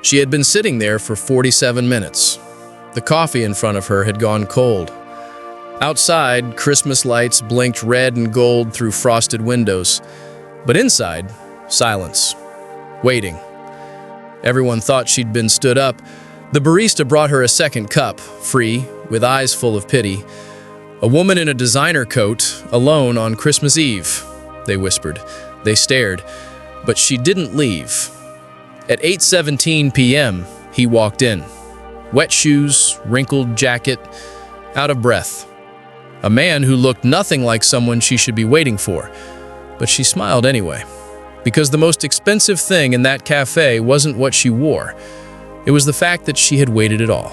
She had been sitting there for 47 minutes. The coffee in front of her had gone cold. Outside, Christmas lights blinked red and gold through frosted windows. But inside, silence. Waiting. Everyone thought she'd been stood up. The barista brought her a second cup, free, with eyes full of pity. A woman in a designer coat, alone on Christmas Eve, they whispered. They stared, but she didn't leave. At 8:17 p.m., he walked in. Wet shoes, wrinkled jacket, out of breath. A man who looked nothing like someone she should be waiting for. But she smiled anyway, because the most expensive thing in that cafe wasn't what she wore. It was the fact that she had waited it all.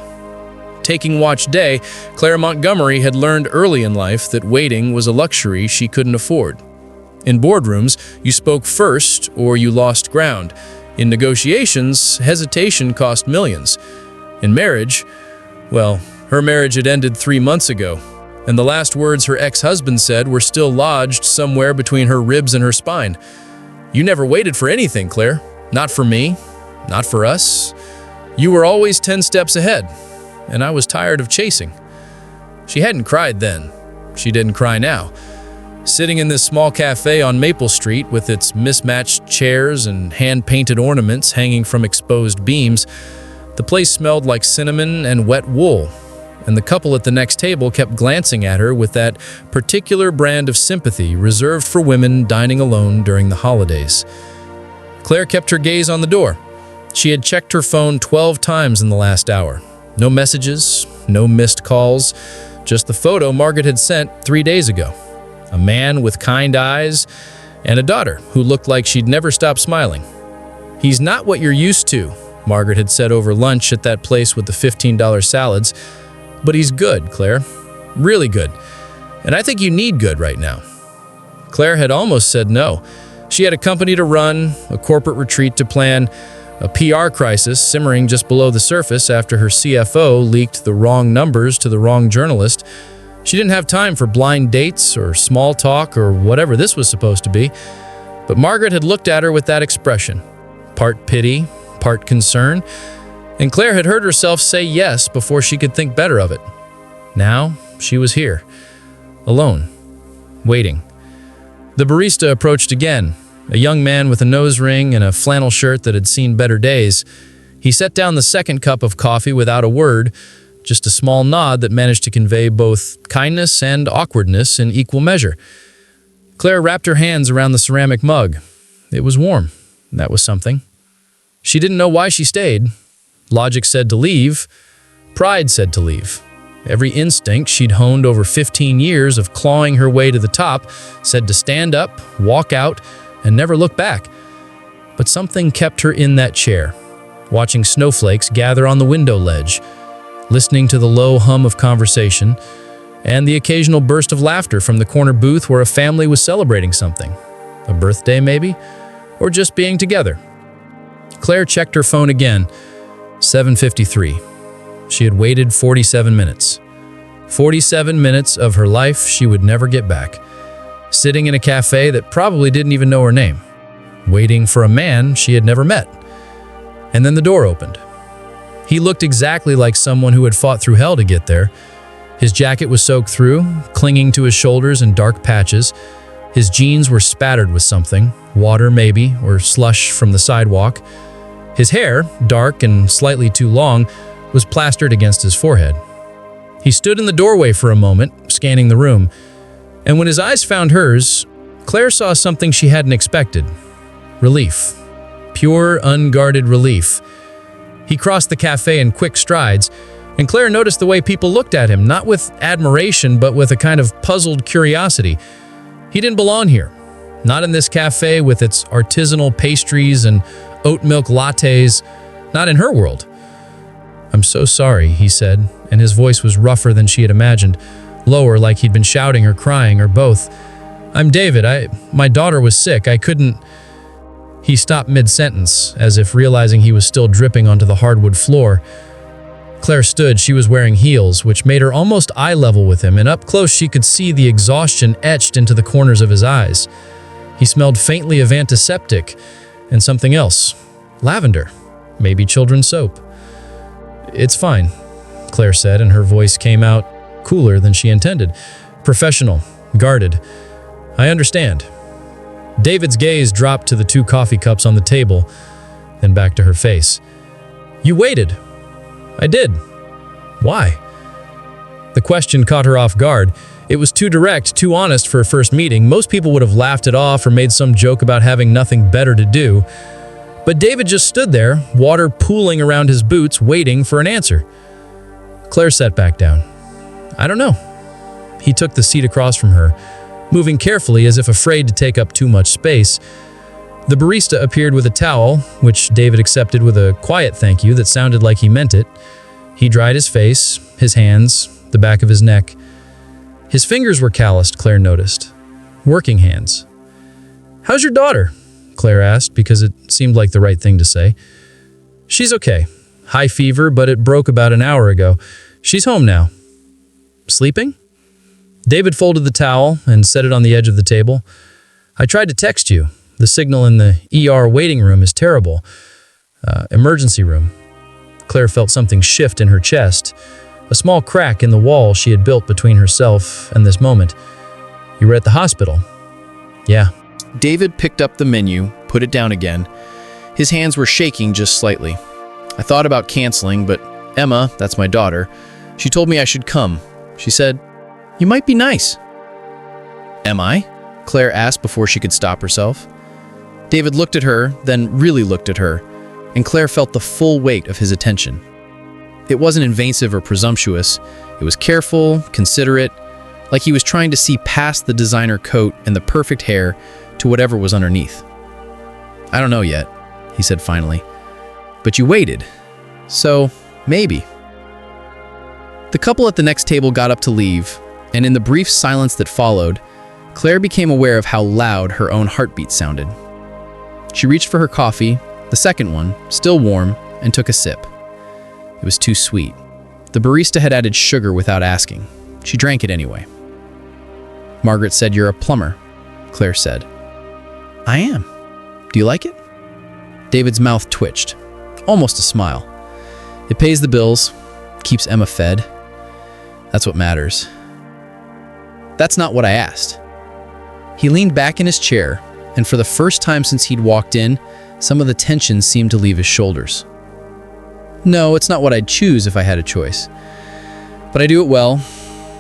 Taking watch day, Clare Montgomery had learned early in life that waiting was a luxury she couldn't afford. In boardrooms, you spoke first or you lost ground. In negotiations, hesitation cost millions. In marriage, well, her marriage had ended 3 months ago, and the last words her ex-husband said were still lodged somewhere between her ribs and her spine. You never waited for anything, Clare. Not for me, not for us. You were always 10 steps ahead, and I was tired of chasing. She hadn't cried then. She didn't cry now. Sitting in this small cafe on Maple Street with its mismatched chairs and hand-painted ornaments hanging from exposed beams, the place smelled like cinnamon and wet wool, and the couple at the next table kept glancing at her with that particular brand of sympathy reserved for women dining alone during the holidays. Clare kept her gaze on the door. She had checked her phone 12 times in the last hour. No messages, no missed calls, just the photo Margaret had sent 3 days ago. A man with kind eyes, and a daughter who looked like she'd never stop smiling. He's not what you're used to, Margaret had said over lunch at that place with the $15 salads, but he's good, Clare. Really good. And I think you need good right now. Clare had almost said no. She had a company to run, a corporate retreat to plan, a PR crisis simmering just below the surface after her CFO leaked the wrong numbers to the wrong journalist. She didn't have time for blind dates or small talk or whatever this was supposed to be. But Margaret had looked at her with that expression, part pity, part concern, and Clare had heard herself say yes before she could think better of it. Now, she was here, alone, waiting. The barista approached again, a young man with a nose ring and a flannel shirt that had seen better days. He set down the second cup of coffee without a word, just a small nod that managed to convey both kindness and awkwardness in equal measure. Clare wrapped her hands around the ceramic mug. It was warm. That was something. She didn't know why she stayed. Logic said to leave. Pride said to leave. Every instinct she'd honed over 15 years of clawing her way to the top said to stand up, walk out, and never look back. But something kept her in that chair, watching snowflakes gather on the window ledge, listening to the low hum of conversation, and the occasional burst of laughter from the corner booth where a family was celebrating something. A birthday, maybe? Or just being together. Clare checked her phone again. 7:53. She had waited 47 minutes. 47 minutes of her life she would never get back. Sitting in a cafe that probably didn't even know her name. Waiting for a man she had never met. And then the door opened. He looked exactly like someone who had fought through hell to get there. His jacket was soaked through, clinging to his shoulders in dark patches. His jeans were spattered with something, water maybe, or slush from the sidewalk. His hair, dark and slightly too long, was plastered against his forehead. He stood in the doorway for a moment, scanning the room. And when his eyes found hers, Clare saw something she hadn't expected. Relief. Pure, unguarded relief. He crossed the cafe in quick strides, and Clare noticed the way people looked at him, not with admiration, but with a kind of puzzled curiosity. He didn't belong here. Not in this cafe with its artisanal pastries and oat milk lattes. Not in her world. "I'm so sorry," he said, and his voice was rougher than she had imagined, lower like he'd been shouting or crying or both. "I'm David. My daughter was sick. I couldn't..." He stopped mid-sentence, as if realizing he was still dripping onto the hardwood floor. Clare stood. She was wearing heels, which made her almost eye-level with him, and up close she could see the exhaustion etched into the corners of his eyes. He smelled faintly of antiseptic and something else. Lavender. maybe children's soap. It's fine, Claire said, and her voice came out cooler than she intended. Professional, guarded. I understand. David's gaze dropped to the 2 coffee cups on the table, then back to her face. You waited. I did. Why? The question caught her off guard. It was too direct, too honest for a first meeting. Most people would have laughed it off or made some joke about having nothing better to do. But David just stood there, water pooling around his boots, waiting for an answer. Claire sat back down. I don't know. He took the seat across from her, moving carefully as if afraid to take up too much space. The barista appeared with a towel, which David accepted with a quiet thank you that sounded like he meant it. He dried his face, his hands, the back of his neck. His fingers were calloused, Claire noticed. Working hands. How's your daughter? Claire asked, because it seemed like the right thing to say. She's okay. High fever, but it broke about an hour ago. She's home now. Sleeping? David folded the towel and set it on the edge of the table. I tried to text you. The signal in the ER waiting room is terrible. Emergency room. Claire felt something shift in her chest, a small crack in the wall she had built between herself and this moment. You were at the hospital. Yeah. David picked up the menu, put it down again. His hands were shaking just slightly. I thought about canceling, but Emma, that's my daughter, she told me I should come. She said, "You might be nice." Am I? Claire asked before she could stop herself. David looked at her, then really looked at her, and Claire felt the full weight of his attention. It wasn't invasive or presumptuous. It was careful, considerate, like he was trying to see past the designer coat and the perfect hair to whatever was underneath. I don't know yet, he said finally. But you waited. So, maybe. The couple at the next table got up to leave, and in the brief silence that followed, Claire became aware of how loud her own heartbeat sounded. She reached for her coffee, the second one, still warm, and took a sip. It was too sweet. The barista had added sugar without asking. She drank it anyway. Margaret said, "You're a plumber," Claire said. "I am. Do you like it?" David's mouth twitched. Almost a smile. It pays the bills, keeps Emma fed. That's what matters. That's not what I asked. He leaned back in his chair, and for the first time since he'd walked in, some of the tension seemed to leave his shoulders. No, it's not what I'd choose if I had a choice. But I do it well,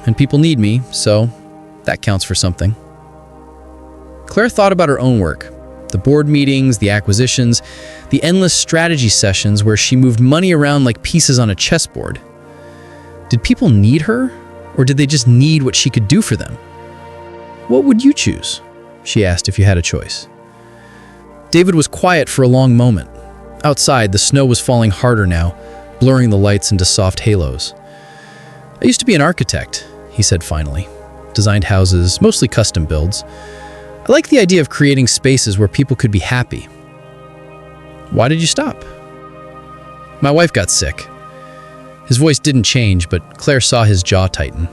and people need me, so that counts for something. Claire thought about her own work. The board meetings, the acquisitions, the endless strategy sessions where she moved money around like pieces on a chessboard. Did people need her, or did they just need what she could do for them? What would you choose? She asked if you had a choice. David was quiet for a long moment. Outside, the snow was falling harder now, blurring the lights into soft halos. I used to be an architect, he said finally. Designed houses, mostly custom builds. I like the idea of creating spaces where people could be happy. Why did you stop? My wife got sick. His voice didn't change, but Claire saw his jaw tighten.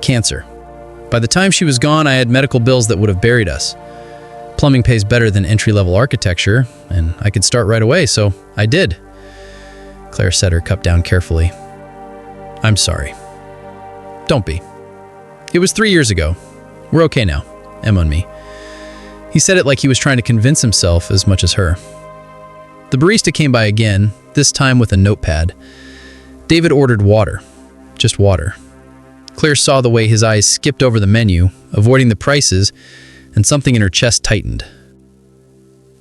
Cancer. By the time she was gone, I had medical bills that would have buried us. Plumbing pays better than entry-level architecture, and I could start right away, so I did. Claire set her cup down carefully. I'm sorry. Don't be. It was 3 years ago. We're okay now, Emma and me. He said it like he was trying to convince himself as much as her. The barista came by again, this time with a notepad. David ordered water. Just water. Claire saw the way his eyes skipped over the menu, avoiding the prices, and something in her chest tightened.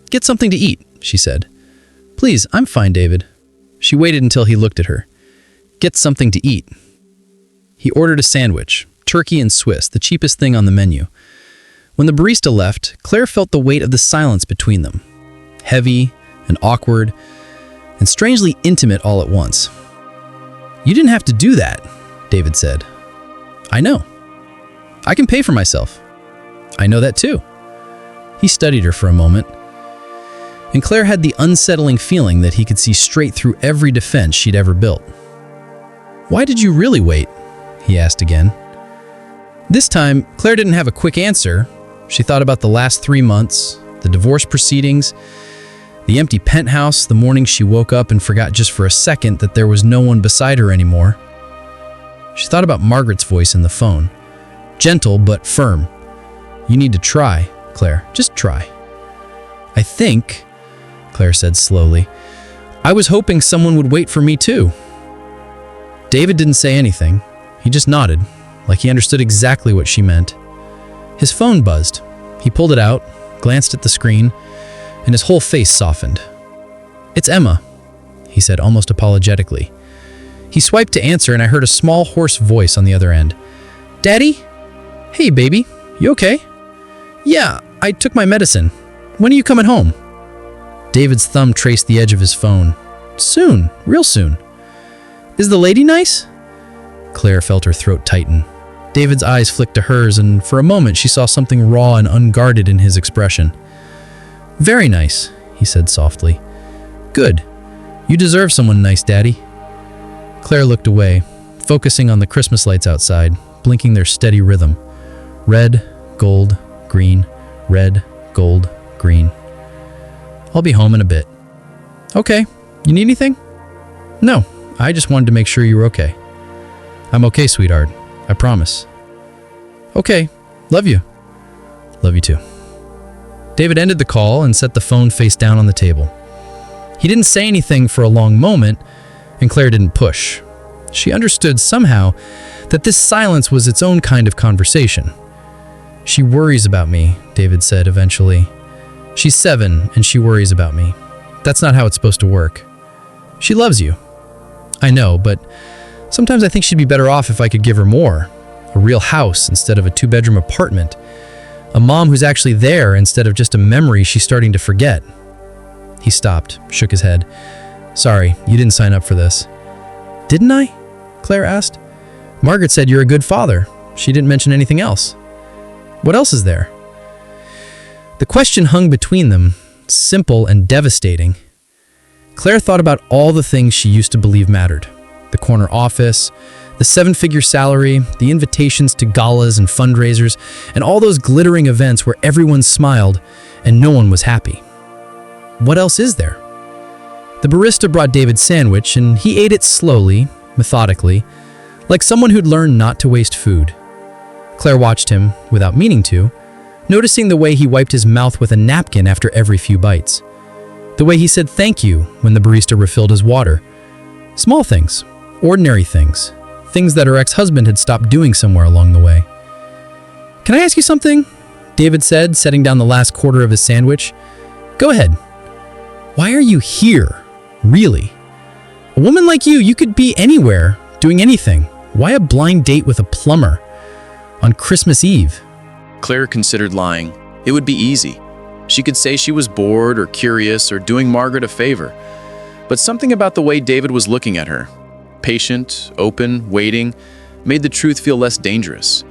Get something to eat, she said. Please, I'm fine, David. She waited until he looked at her. Get something to eat. He ordered a sandwich, turkey and Swiss, the cheapest thing on the menu. When the barista left, Claire felt the weight of the silence between them. Heavy and awkward and strangely intimate all at once. You didn't have to do that, David said. I know. I can pay for myself. I know that too. He studied her for a moment, and Claire had the unsettling feeling that he could see straight through every defense she'd ever built. Why did you really wait? He asked again. This time, Claire didn't have a quick answer. She thought about the last 3 months, the divorce proceedings, The empty penthouse, the morning she woke up and forgot just for a second that there was no one beside her anymore. She thought about Margaret's voice in the phone. Gentle but firm. "You need to try, Claire. Just try." "I think," Claire said slowly, "I was hoping someone would wait for me too." David didn't say anything. He just nodded, like he understood exactly what she meant. His phone buzzed. He pulled it out, glanced at the screen, and his whole face softened. "It's Emma," he said almost apologetically. He swiped to answer, and I heard a small, hoarse voice on the other end. "Daddy? Hey, baby. You okay?" "Yeah, I took my medicine. When are you coming home?" David's thumb traced the edge of his phone. "Soon. Real soon." "Is the lady nice?" Claire felt her throat tighten. David's eyes flicked to hers, and for a moment she saw something raw and unguarded in his expression. "Very nice," he said softly. "Good. You deserve someone nice, Daddy." Claire looked away, focusing on the Christmas lights outside, blinking their steady rhythm. Red, gold, green, red, gold, green. "I'll be home in a bit." "Okay. You need anything?" "No, I just wanted to make sure you were okay." "I'm okay, sweetheart. I promise." "Okay. Love you." "Love you too." David ended the call and set the phone face down on the table. He didn't say anything for a long moment, and Claire didn't push. She understood somehow that this silence was its own kind of conversation. "She worries about me," David said eventually. "She's 7 and she worries about me. That's not how it's supposed to work. She loves you." "I know, but sometimes I think she'd be better off if I could give her more. A real house instead of a 2-bedroom apartment. A mom who's actually there instead of just a memory she's starting to forget." He stopped, shook his head. "Sorry, you didn't sign up for this." "Didn't I?" Claire asked. "Margaret said you're a good father. She didn't mention anything else. What else is there?" The question hung between them, simple and devastating. Claire thought about all the things she used to believe mattered. The corner office, the 7-figure salary, the invitations to galas and fundraisers, and all those glittering events where everyone smiled and no one was happy. What else is there? The barista brought David's sandwich, and he ate it slowly, methodically, like someone who'd learned not to waste food. Claire watched him, without meaning to, noticing the way he wiped his mouth with a napkin after every few bites. The way he said thank you when the barista refilled his water. Small things, ordinary things, things that her ex-husband had stopped doing somewhere along the way. "Can I ask you something?" David said, setting down the last quarter of his sandwich. "Go ahead." "Why are you here? Really? A woman like you could be anywhere, doing anything. Why a blind date with a plumber? On Christmas Eve?" Claire considered lying. It would be easy. She could say she was bored or curious or doing Margaret a favor. But something about the way David was looking at her, patient, open, waiting, made the truth feel less dangerous.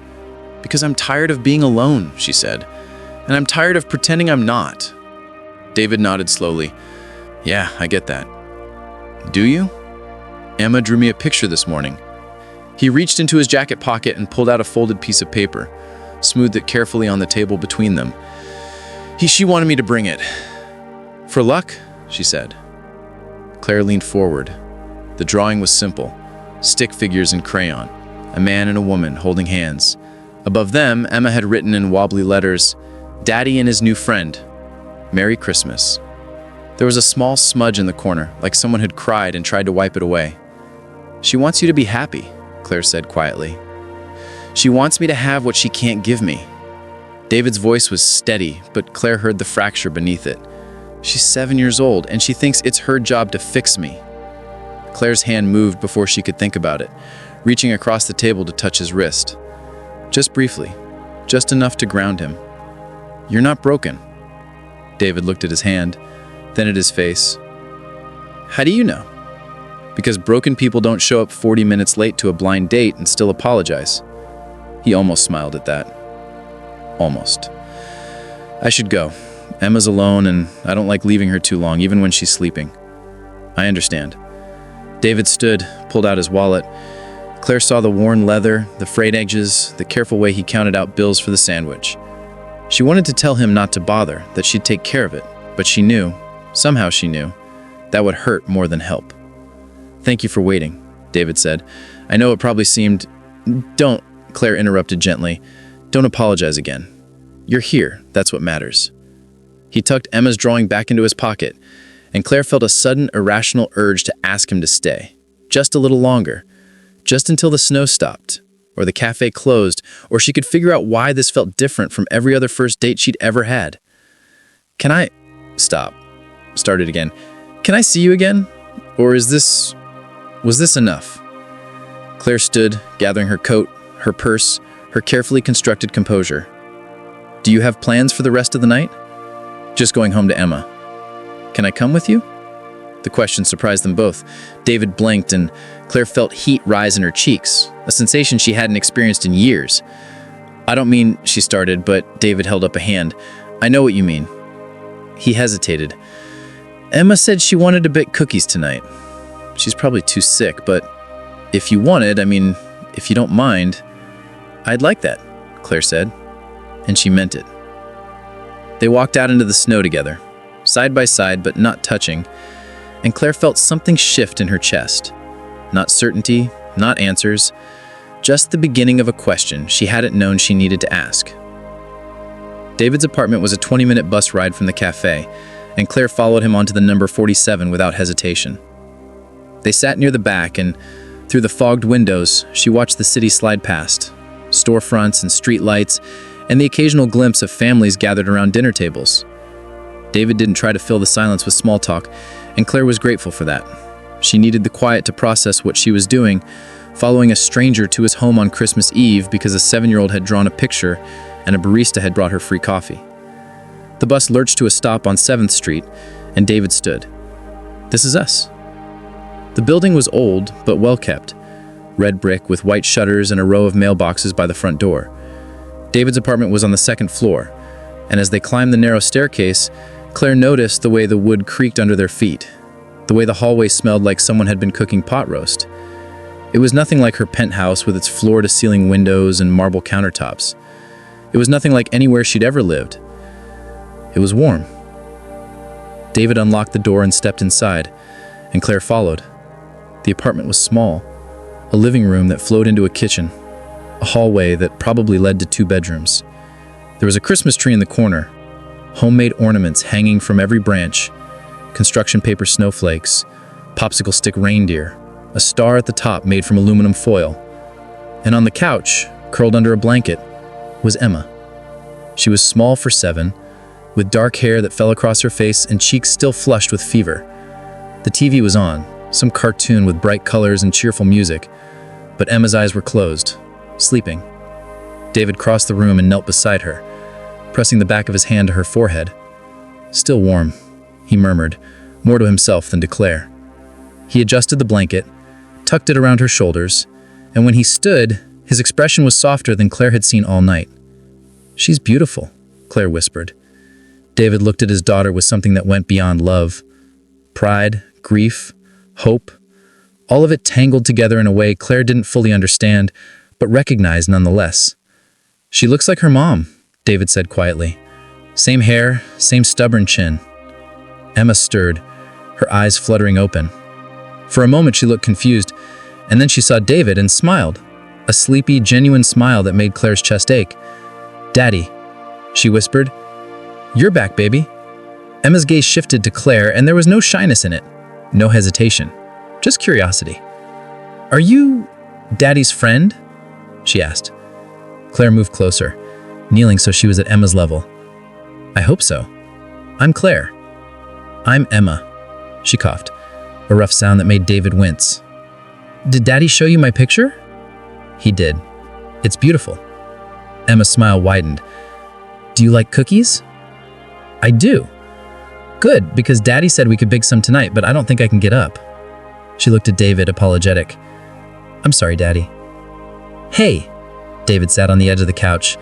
"Because I'm tired of being alone," she said. "And I'm tired of pretending I'm not." David nodded slowly. "Yeah, I get that." "Do you?" "Emma drew me a picture this morning." He reached into his jacket pocket and pulled out a folded piece of paper, smoothed it carefully on the table between them. She wanted me to bring it. "For luck?" she said. Claire leaned forward. The drawing was simple. Stick figures in crayon. A man and a woman holding hands. Above them, Emma had written in wobbly letters, "Daddy and his new friend. Merry Christmas." There was a small smudge in the corner, like someone had cried and tried to wipe it away. "She wants you to be happy," Claire said quietly. "She wants me to have what she can't give me." David's voice was steady, but Claire heard the fracture beneath it. "She's 7 years old, and she thinks it's her job to fix me." Claire's hand moved before she could think about it, reaching across the table to touch his wrist. Just briefly, just enough to ground him. "You're not broken." David looked at his hand, then at his face. "How do you know?" "Because broken people don't show up 40 minutes late to a blind date and still apologize." He almost smiled at that. Almost. "I should go. Emma's alone, and I don't like leaving her too long, even when she's sleeping." "I understand." David stood, pulled out his wallet. Claire saw the worn leather, the frayed edges, the careful way he counted out bills for the sandwich. She wanted to tell him not to bother, that she'd take care of it, but she knew, Somehow she knew that would hurt more than help. "Thank you for waiting," David said. "I know it probably seemed—" "Don't," Claire interrupted gently. "Don't apologize again. You're here, that's what matters." He tucked Emma's drawing back into his pocket, and Claire felt a sudden, irrational urge to ask him to stay. Just a little longer. Just until the snow stopped, or the cafe closed, or she could figure out why this felt different from every other first date she'd ever had. "Can I—" Stop. Started again. "Can I see you again? Or was this enough?" Claire stood, gathering her coat, her purse, her carefully constructed composure. "Do you have plans for the rest of the night?" "Just going home to Emma." "Can I come with you?" The question surprised them both. David blinked, and Claire felt heat rise in her cheeks, a sensation she hadn't experienced in years. "I don't mean," she started, but David held up a hand. "I know what you mean." He hesitated. "Emma said she wanted to bake cookies tonight. She's probably too sick, but if you wanted, if you don't mind, I'd like that," Claire said, and she meant it. They walked out into the snow together, side by side but not touching, and Claire felt something shift in her chest. Not certainty, not answers, just the beginning of a question she hadn't known she needed to ask. David's apartment was a 20-minute bus ride from the cafe, and Claire followed him onto the number 47 without hesitation. They sat near the back, and through the fogged windows, she watched the city slide past, storefronts and street lights, and the occasional glimpse of families gathered around dinner tables. David didn't try to fill the silence with small talk, and Claire was grateful for that. She needed the quiet to process what she was doing, following a stranger to his home on Christmas Eve because a 7-year-old had drawn a picture and a barista had brought her free coffee. The bus lurched to a stop on 7th Street, and David stood. "This is us." The building was old, but well-kept. Red brick with white shutters and a row of mailboxes by the front door. David's apartment was on the 2nd floor, and as they climbed the narrow staircase, Claire noticed the way the wood creaked under their feet, the way the hallway smelled like someone had been cooking pot roast. It was nothing like her penthouse with its floor-to-ceiling windows and marble countertops. It was nothing like anywhere she'd ever lived. It was warm. David unlocked the door and stepped inside, and Claire followed. The apartment was small, a living room that flowed into a kitchen, a hallway that probably led to 2 bedrooms. There was a Christmas tree in the corner, homemade ornaments hanging from every branch, construction paper snowflakes, popsicle stick reindeer, a star at the top made from aluminum foil. And on the couch, curled under a blanket, was Emma. She was small for 7, with dark hair that fell across her face and cheeks still flushed with fever. The TV was on, some cartoon with bright colors and cheerful music, but Emma's eyes were closed, sleeping. David crossed the room and knelt beside her, pressing the back of his hand to her forehead. "Still warm," he murmured, more to himself than to Claire. He adjusted the blanket, tucked it around her shoulders, and when he stood, his expression was softer than Claire had seen all night. "She's beautiful," Claire whispered. David looked at his daughter with something that went beyond love. Pride, grief, hope, all of it tangled together in a way Claire didn't fully understand, but recognized nonetheless. "She looks like her mom," David said quietly. "Same hair, same stubborn chin." Emma stirred, her eyes fluttering open. For a moment she looked confused, and then she saw David and smiled, a sleepy, genuine smile that made Claire's chest ache. "Daddy," she whispered. "You're back, baby." Emma's gaze shifted to Claire, and there was no shyness in it, no hesitation, just curiosity. "Are you Daddy's friend?" she asked. Claire moved closer, kneeling so she was at Emma's level. "I hope so. I'm Claire." "I'm Emma," she coughed, a rough sound that made David wince. "Did Daddy show you my picture?" "He did. It's beautiful." Emma's smile widened. "Do you like cookies?" "I do." "Good, because Daddy said we could bake some tonight, but I don't think I can get up." She looked at David, apologetic. "I'm sorry, Daddy." "Hey," David sat on the edge of the couch,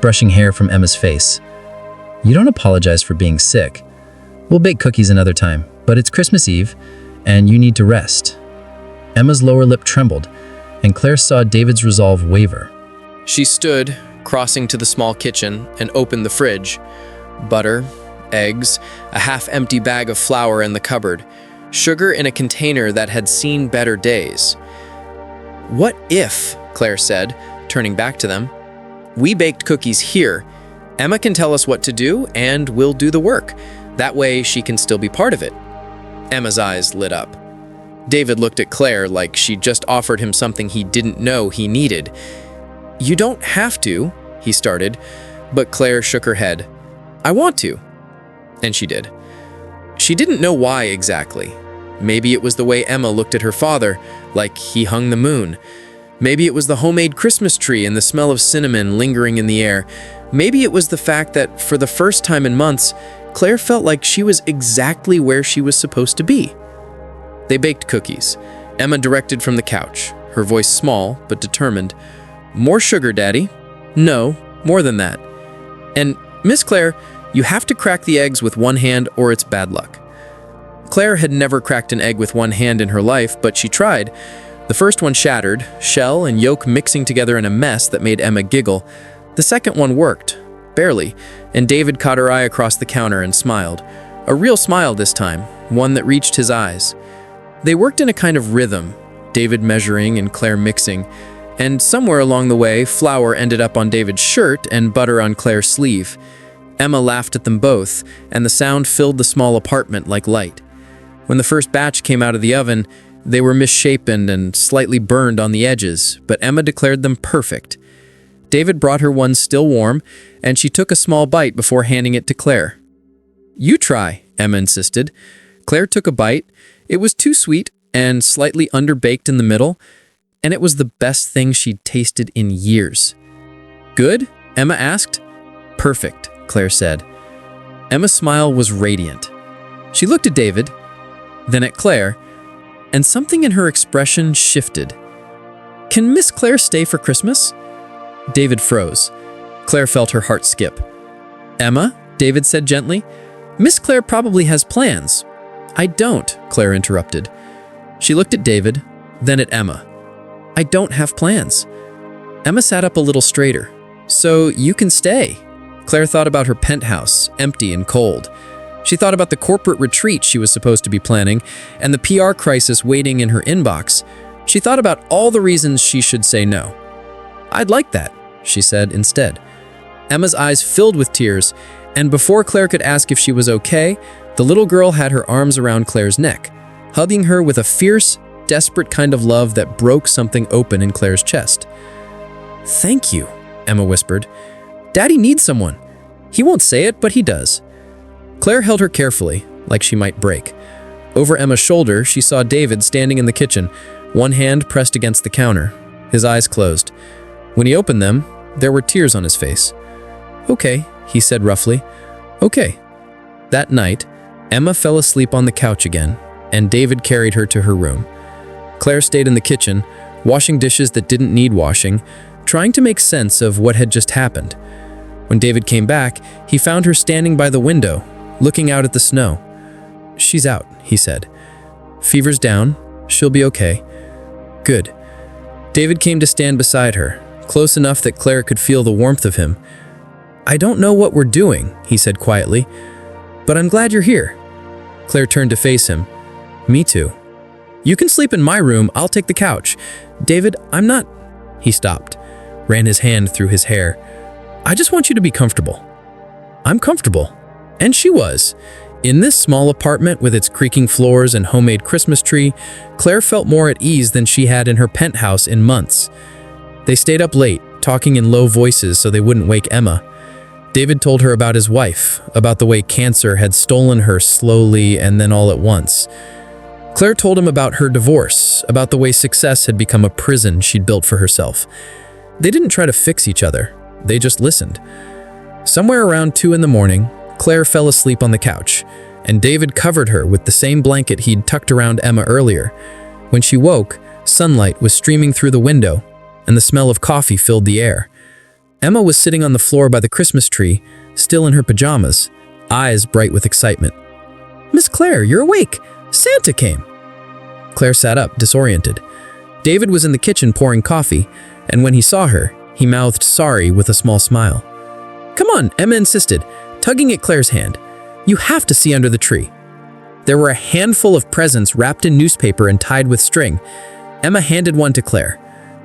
brushing hair from Emma's face. "You don't apologize for being sick. We'll bake cookies another time, but it's Christmas Eve, and you need to rest." Emma's lower lip trembled, and Claire saw David's resolve waver. She stood, crossing to the small kitchen, and opened the fridge. Butter, eggs, a half-empty bag of flour in the cupboard, sugar in a container that had seen better days. "What if," Clare said, turning back to them, "we baked cookies here? Emma can tell us what to do, and we'll do the work. That way she can still be part of it." Emma's eyes lit up. David looked at Clare like she just offered him something he didn't know he needed. "You don't have to," he started, but Clare shook her head. "I want to." And she did. She didn't know why exactly. Maybe it was the way Emma looked at her father, like he hung the moon. Maybe it was the homemade Christmas tree and the smell of cinnamon lingering in the air. Maybe it was the fact that, for the first time in months, Clare felt like she was exactly where she was supposed to be. They baked cookies. Emma directed from the couch, her voice small but determined. "More sugar, Daddy." "No, more than that." "And, Miss Clare, you have to crack the eggs with one hand or it's bad luck." Clare had never cracked an egg with one hand in her life, but she tried. The first one shattered, shell and yolk mixing together in a mess that made Emma giggle. The second one worked, barely, and David caught her eye across the counter and smiled. A real smile this time, one that reached his eyes. They worked in a kind of rhythm, David measuring and Clare mixing, and somewhere along the way, flour ended up on David's shirt and butter on Clare's sleeve. Emma laughed at them both, and the sound filled the small apartment like light. When the first batch came out of the oven, they were misshapen and slightly burned on the edges, but Emma declared them perfect. David brought her one still warm, and she took a small bite before handing it to Clare. "You try," Emma insisted. Clare took a bite. It was too sweet and slightly underbaked in the middle, and it was the best thing she'd tasted in years. "Good?" Emma asked. "Perfect," Clare said. Emma's smile was radiant. She looked at David, then at Clare, and something in her expression shifted. "Can Miss Clare stay for Christmas?" David froze. Clare felt her heart skip. "Emma," David said gently, "Miss Clare probably has plans." "I don't," Clare interrupted. She looked at David, then at Emma. "I don't have plans." Emma sat up a little straighter. "So you can stay." Clare thought about her penthouse, empty and cold. She thought about the corporate retreat she was supposed to be planning and the PR crisis waiting in her inbox. She thought about all the reasons she should say no. "I'd like that," she said instead. Emma's eyes filled with tears, and before Clare could ask if she was okay, the little girl had her arms around Clare's neck, hugging her with a fierce, desperate kind of love that broke something open in Clare's chest. "Thank you," Emma whispered. "Daddy needs someone. He won't say it, but he does." Clare held her carefully, like she might break. Over Emma's shoulder, she saw David standing in the kitchen, one hand pressed against the counter, his eyes closed. When he opened them, there were tears on his face. "Okay," he said roughly. "Okay." That night, Emma fell asleep on the couch again, and David carried her to her room. Clare stayed in the kitchen, washing dishes that didn't need washing, trying to make sense of what had just happened. When David came back, he found her standing by the window, looking out at the snow. "She's out," he said. "Fever's down. She'll be okay." "Good." David came to stand beside her, close enough that Clare could feel the warmth of him. "I don't know what we're doing," he said quietly, "but I'm glad you're here." Clare turned to face him. "Me too." "You can sleep in my room. I'll take the couch." "David, I'm not—" He stopped, ran his hand through his hair. "I just want you to be comfortable." "I'm comfortable." And she was. In this small apartment with its creaking floors and homemade Christmas tree, Clare felt more at ease than she had in her penthouse in months. They stayed up late, talking in low voices so they wouldn't wake Emma. David told her about his wife, about the way cancer had stolen her slowly and then all at once. Clare told him about her divorce, about the way success had become a prison she'd built for herself. They didn't try to fix each other. They just listened. Somewhere around 2 in the morning, Clare fell asleep on the couch, and David covered her with the same blanket he'd tucked around Emma earlier. When she woke, sunlight was streaming through the window, and the smell of coffee filled the air. Emma was sitting on the floor by the Christmas tree, still in her pajamas, eyes bright with excitement. "Miss Clare, you're awake! Santa came!" Clare sat up, disoriented. David was in the kitchen pouring coffee, and when he saw her, he mouthed sorry with a small smile. "Come on," Emma insisted, tugging at Clare's hand. You have to see under the tree." There were a handful of presents wrapped in newspaper and tied with string. Emma handed one to Clare.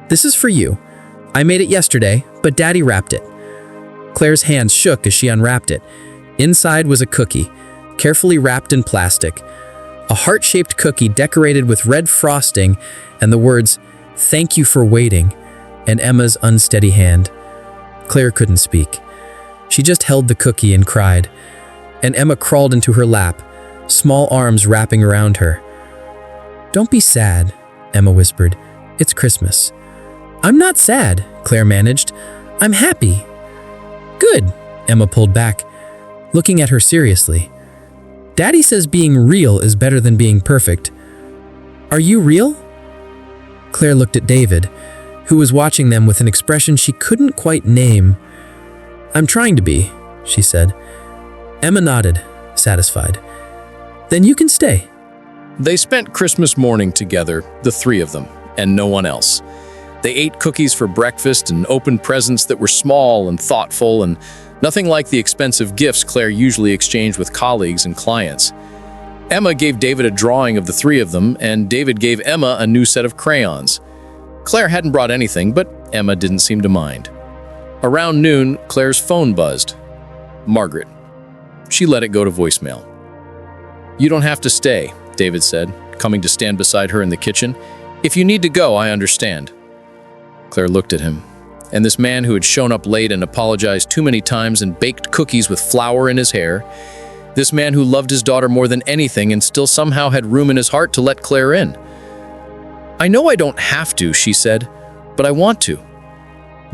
"This is for you. I made it yesterday, but Daddy wrapped it." Clare's hands shook as she unwrapped it. Inside was a cookie, carefully wrapped in plastic. A heart-shaped cookie decorated with red frosting and the words, "Thank you for waiting," in Emma's unsteady hand. Clare couldn't speak. She just held the cookie and cried. And Emma crawled into her lap, small arms wrapping around her. "Don't be sad," Emma whispered. "It's Christmas." "I'm not sad," Clare managed. "I'm happy." "Good," Emma pulled back, looking at her seriously. "Daddy says being real is better than being perfect. Are you real?" Clare looked at David, who was watching them with an expression she couldn't quite name. "I'm trying to be," she said. Emma nodded, satisfied. "Then you can stay." They spent Christmas morning together, the three of them, and no one else. They ate cookies for breakfast and opened presents that were small and thoughtful and nothing like the expensive gifts Clare usually exchanged with colleagues and clients. Emma gave David a drawing of the three of them, and David gave Emma a new set of crayons. Clare hadn't brought anything, but Emma didn't seem to mind. Around noon, Clare's phone buzzed. Margaret. She let it go to voicemail. "You don't have to stay," David said, coming to stand beside her in the kitchen. "If you need to go, I understand." Clare looked at him, and this man who had shown up late and apologized too many times and baked cookies with flour in his hair, this man who loved his daughter more than anything and still somehow had room in his heart to let Clare in. "I know I don't have to," she said, "but I want to."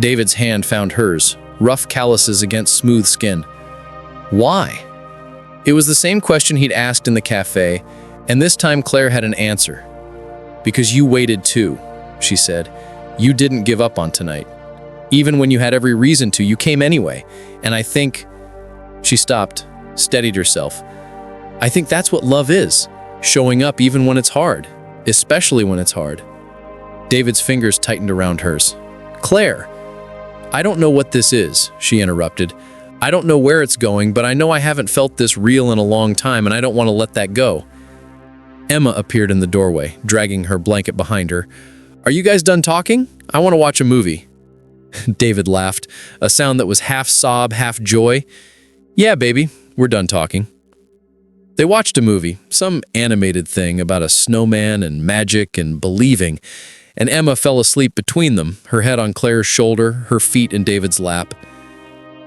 David's hand found hers, rough calluses against smooth skin. "Why?" It was the same question he'd asked in the cafe, and this time Clare had an answer. "Because you waited too," she said. "You didn't give up on tonight. Even when you had every reason to, you came anyway. And I think..." She stopped, steadied herself. "I think that's what love is, showing up even when it's hard, especially when it's hard." David's fingers tightened around hers. "Clare, I don't know what this is," she interrupted. "I don't know where it's going, but I know I haven't felt this real in a long time, and I don't want to let that go." Emma appeared in the doorway, dragging her blanket behind her. "Are you guys done talking? I want to watch a movie." David laughed, a sound that was half sob, half joy. "Yeah, baby, we're done talking." They watched a movie, some animated thing about a snowman and magic and believing, and Emma fell asleep between them, her head on Clare's shoulder, her feet in David's lap.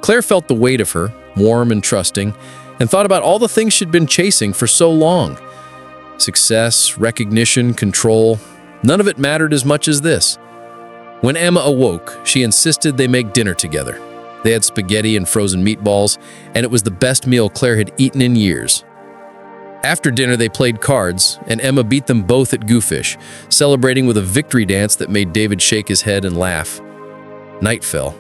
Clare felt the weight of her, warm and trusting, and thought about all the things she'd been chasing for so long. Success, recognition, control, none of it mattered as much as this. When Emma awoke, she insisted they make dinner together. They had spaghetti and frozen meatballs, and it was the best meal Clare had eaten in years. After dinner, they played cards, and Emma beat them both at Goofish, celebrating with a victory dance that made David shake his head and laugh. Night fell.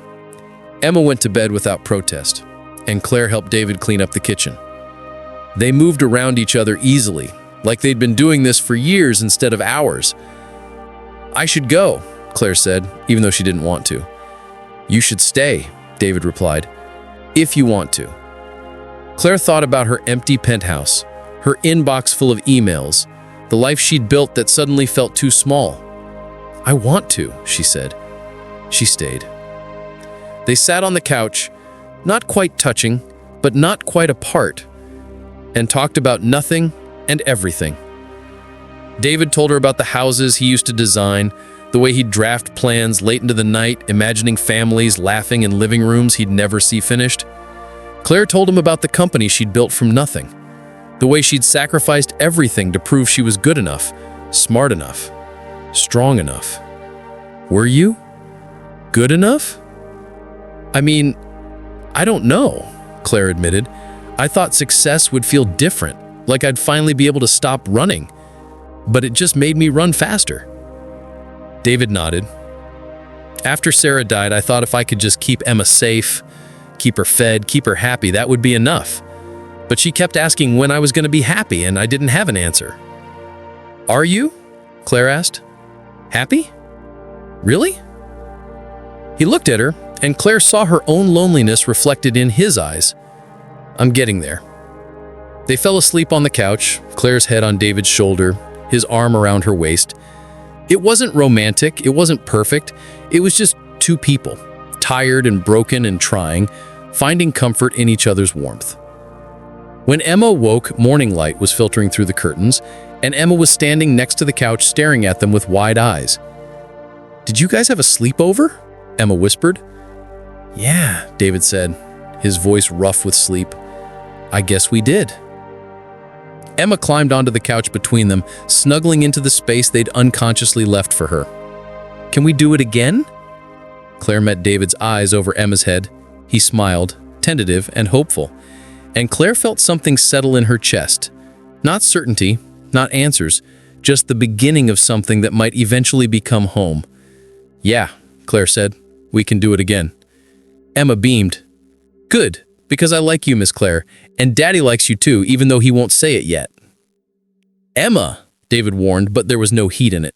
Emma went to bed without protest, and Clare helped David clean up the kitchen. They moved around each other easily, like they'd been doing this for years instead of hours. "I should go," Clare said, even though she didn't want to. "You should stay," David replied, "if you want to." Clare thought about her empty penthouse, her inbox full of emails, the life she'd built that suddenly felt too small. "I want to," she said. She stayed. They sat on the couch, not quite touching, but not quite apart, and talked about nothing and everything. David told her about the houses he used to design, the way he'd draft plans late into the night, imagining families laughing in living rooms he'd never see finished. Clare told him about the company she'd built from nothing, the way she'd sacrificed everything to prove she was good enough, smart enough, strong enough. Were you? Good enough? I mean, I don't know, Clare admitted. I thought success would feel different, like I'd finally be able to stop running, but it just made me run faster. David nodded. After Sarah died, I thought if I could just keep Emma safe, keep her fed, keep her happy, that would be enough. But she kept asking when I was going to be happy, and I didn't have an answer. Are you? Clare asked. Happy? Really? He looked at her, and Clare saw her own loneliness reflected in his eyes. I'm getting there. They fell asleep on the couch, Claire's head on David's shoulder, his arm around her waist. It wasn't romantic, it wasn't perfect, it was just two people, tired and broken and trying, finding comfort in each other's warmth. When Emma woke, morning light was filtering through the curtains, and Emma was standing next to the couch staring at them with wide eyes. "Did you guys have a sleepover?" Emma whispered. "Yeah," David said, his voice rough with sleep. "I guess we did." Emma climbed onto the couch between them, snuggling into the space they'd unconsciously left for her. "Can we do it again?" Clare met David's eyes over Emma's head. He smiled, tentative and hopeful, and Clare felt something settle in her chest. Not certainty, not answers, just the beginning of something that might eventually become home. "Yeah," Clare said, "we can do it again." Emma beamed. "Good, because I like you, Miss Clare, and Daddy likes you too, even though he won't say it yet." "Emma," David warned, but there was no heat in it.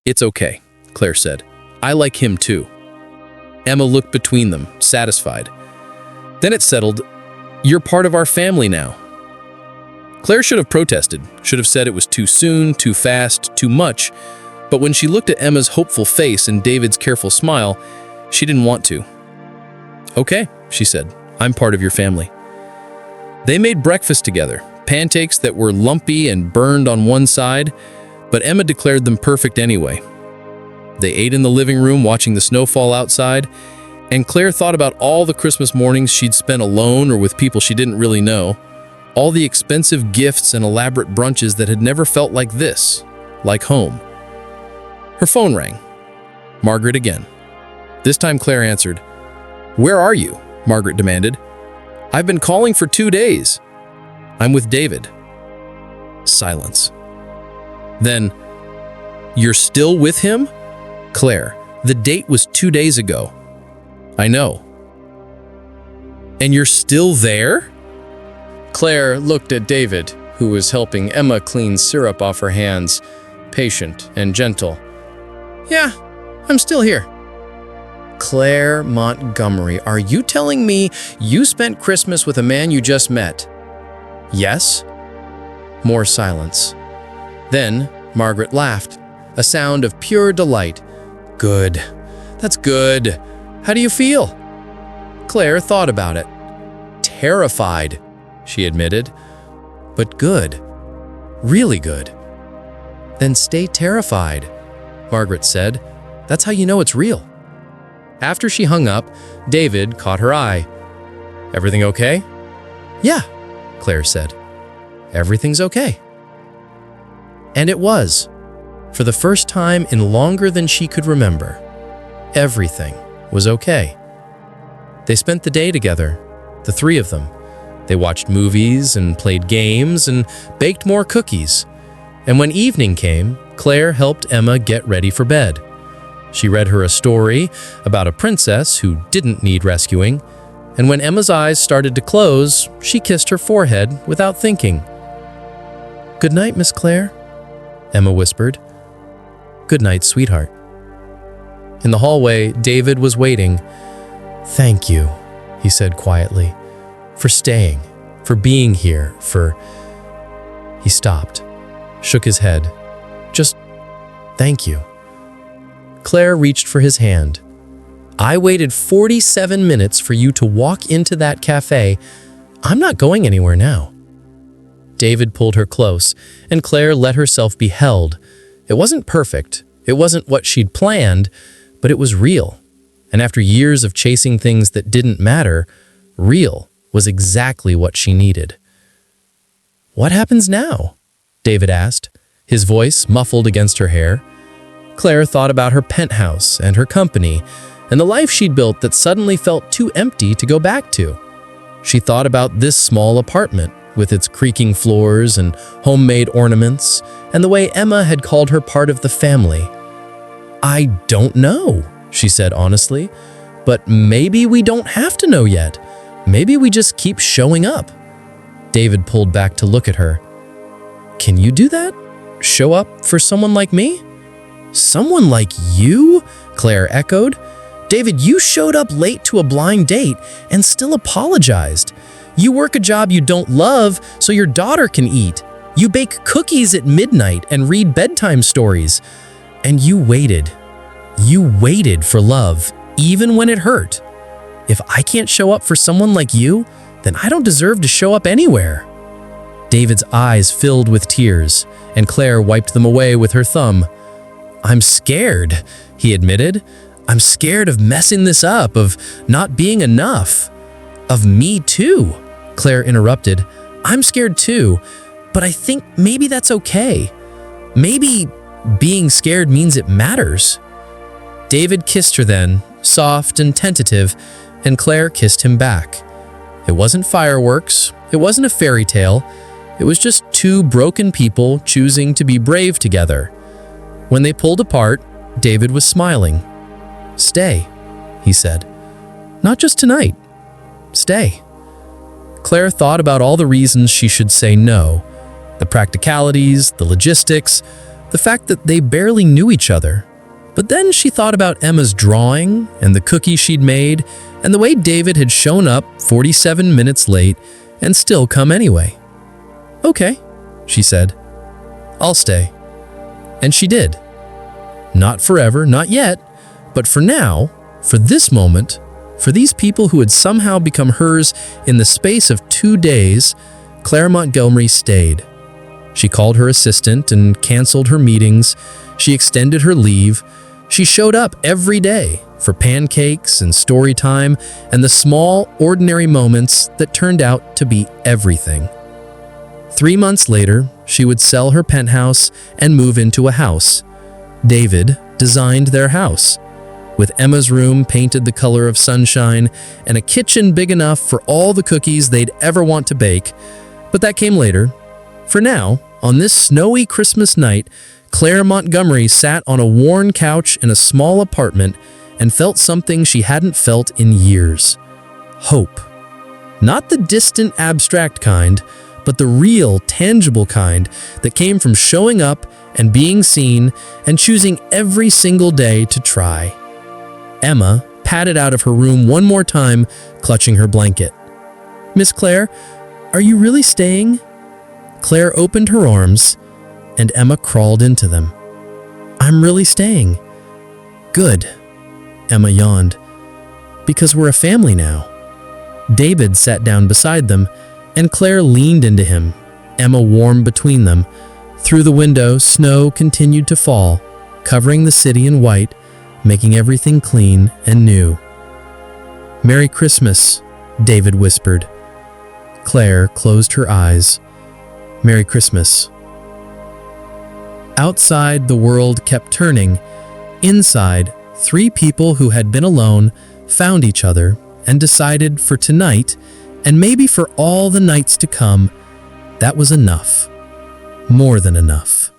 "It's okay," Clare said. "I like him too." Emma looked between them, satisfied. Then it settled. "You're part of our family now." Clare should have protested, should have said it was too soon, too fast, too much, but when she looked at Emma's hopeful face and David's careful smile, she didn't want to. "Okay," she said, "I'm part of your family." They made breakfast together, pancakes that were lumpy and burned on one side, but Emma declared them perfect anyway. They ate in the living room watching the snow fall outside, and Clare thought about all the Christmas mornings she'd spent alone or with people she didn't really know, all the expensive gifts and elaborate brunches that had never felt like this, like home. Her phone rang. Margaret again. This time Clare answered. "Where are you?" Margaret demanded. "I've been calling for 2 days." "I'm with David." Silence. Then, "You're still with him?" "Clare, the date was 2 days ago." "I know." "And you're still there?" Clare looked at David, who was helping Emma clean syrup off her hands, patient and gentle. "Yeah, I'm still here." "Clare Montgomery, are you telling me you spent Christmas with a man you just met?" "Yes." More silence. Then Margaret laughed, a sound of pure delight. "Good. That's good. How do you feel?" Clare thought about it. "Terrified," she admitted. "But good. Really good." "Then stay terrified," Margaret said. "That's how you know it's real." After she hung up, David caught her eye. "Everything okay?" "Yeah," Clare said. "Everything's okay." And it was. For the first time in longer than she could remember, everything was okay. They spent the day together, the three of them. They watched movies and played games and baked more cookies. And when evening came, Clare helped Emma get ready for bed. She read her a story about a princess who didn't need rescuing, and when Emma's eyes started to close, she kissed her forehead without thinking. "Good night, Miss Clare," Emma whispered. "Good night, sweetheart." In the hallway, David was waiting. "Thank you," he said quietly, "for staying, for being here, for..." He stopped, shook his head. "Just thank you." Clare reached for his hand. "I waited 47 minutes for you to walk into that cafe. I'm not going anywhere now." David pulled her close, and Clare let herself be held. It wasn't perfect, it wasn't what she'd planned, but it was real. And after years of chasing things that didn't matter, real was exactly what she needed. "What happens now?" David asked, his voice muffled against her hair. Clare thought about her penthouse and her company and the life she'd built that suddenly felt too empty to go back to. She thought about this small apartment with its creaking floors and homemade ornaments and the way Emma had called her part of the family. "I don't know," she said honestly, "but maybe we don't have to know yet. Maybe we just keep showing up." David pulled back to look at her. "Can you do that? Show up for someone like me?" "Someone like you?" Clare echoed. "David, you showed up late to a blind date and still apologized. You work a job you don't love so your daughter can eat. You bake cookies at midnight and read bedtime stories. And you waited. You waited for love, even when it hurt. If I can't show up for someone like you, then I don't deserve to show up anywhere." David's eyes filled with tears, and Clare wiped them away with her thumb. "I'm scared," he admitted. "I'm scared of messing this up, of not being enough." "Of me too," Clare interrupted. "I'm scared too, but I think maybe that's okay. Maybe being scared means it matters." David kissed her then, soft and tentative, and Clare kissed him back. It wasn't fireworks, it wasn't a fairy tale, it was just two broken people choosing to be brave together. When they pulled apart, David was smiling. "Stay," he said. "Not just tonight. Stay." Clare thought about all the reasons she should say no. The practicalities, the logistics, the fact that they barely knew each other. But then she thought about Emma's drawing and the cookie she'd made and the way David had shown up 47 minutes late and still come anyway. "Okay," she said. "I'll stay." And she did. Not forever, not yet, but for now, for this moment, for these people who had somehow become hers in the space of 2 days, Clare Montgomery stayed. She called her assistant and canceled her meetings. She extended her leave. She showed up every day for pancakes and story time and the small, ordinary moments that turned out to be everything. 3 months later, she would sell her penthouse and move into a house. David designed their house, with Emma's room painted the color of sunshine and a kitchen big enough for all the cookies they'd ever want to bake. But that came later. For now, on this snowy Christmas night, Clare Montgomery sat on a worn couch in a small apartment and felt something she hadn't felt in years. Hope. Not the distant, abstract kind, but the real, tangible kind that came from showing up and being seen and choosing every single day to try. Emma padded out of her room one more time, clutching her blanket. "Miss Clare, are you really staying?" Clare opened her arms, and Emma crawled into them. "I'm really staying." "Good," Emma yawned. "Because we're a family now." David sat down beside them, and Clare leaned into him, Emma warm between them. Through the window, snow continued to fall, covering the city in white, making everything clean and new. "Merry Christmas," David whispered. Clare closed her eyes. "Merry Christmas." Outside, the world kept turning. Inside, 3 people who had been alone found each other and decided for tonight, and maybe for all the nights to come, that was enough. More than enough.